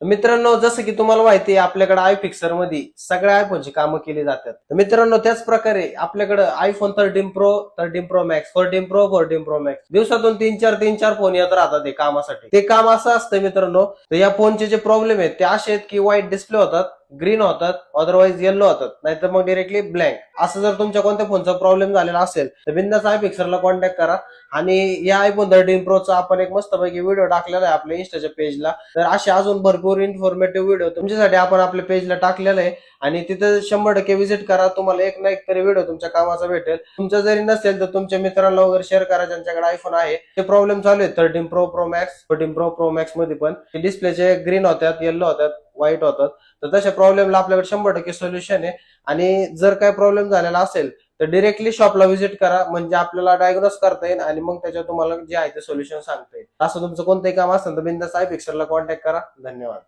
मित्रांनो, जसं की तुम्हाला माहिती आहे आपल्याकडे आय फिक्सर मध्ये सगळ्या आयफोनची कामं केली जातात. तर मित्रांनो, त्याच प्रकारे आपल्याकडे iPhone 13 pro, 13 pro max, 14 pro, 14 pro max दिवसातून तीन चार फोन येत राहतात ते कामासाठी. ते काम असं असतं मित्रांनो, तर या फोनचे जे प्रॉब्लेम आहेत ते असे आहेत की व्हाईट डिस्प्ले होतात, ग्रीन होतात, अदरवाईज येल्लो होतात, नाहीतर मग डिरेक्टली ब्लँक. असं जर तुमच्या कोणत्या फोनचा प्रॉब्लेम झालेला असेल तर बिंदास आय फिक्सरला कॉन्टॅक्ट करा. आणि या आयफोन 13 प्रोचा आपण एक मस्तपैकी व्हिडिओ टाकलेला आहे आपल्या इंस्टाच्या पेजला. तर असे अजून भरपूर इन्फॉर्मेटिव्ह व्हिडिओ तुमच्यासाठी आपण आपल्या पेजला टाकलेला आहे. आणि तिथे 100% व्हिजिट करा, तुम्हाला एक ना एक तरी व्हिडिओ तुमच्या कामाचा भेटेल. तुमचा जरी नसेल तर तुमच्या मित्रांना वगैरे शेअर करा ज्यांच्याकडे आयफोन आहे. ते प्रॉब्लेम चालू आहे 13 pro, pro max, 14 pro, pro max मध्ये पण डिस्प्लेचे ग्रीन होतात, येल्लो होतात, व्हाईट होतात. तर तशा प्रॉब्लेमला आपल्याकडे 100% सोल्युशन आहे. आणि जर काय प्रॉब्लेम झालेला असेल तर डिरेक्टली शॉपला व्हिजिट करा, म्हणजे आपल्याला डायग्नोस करता येईल आणि मग त्याच्यावर तुम्हाला जे आहे ते सोल्युशन सांगता येईल. असं तुमचं कोणतंही काम असेल तर बिंदास आय फिक्सरला कॉन्टॅक्ट करा. धन्यवाद.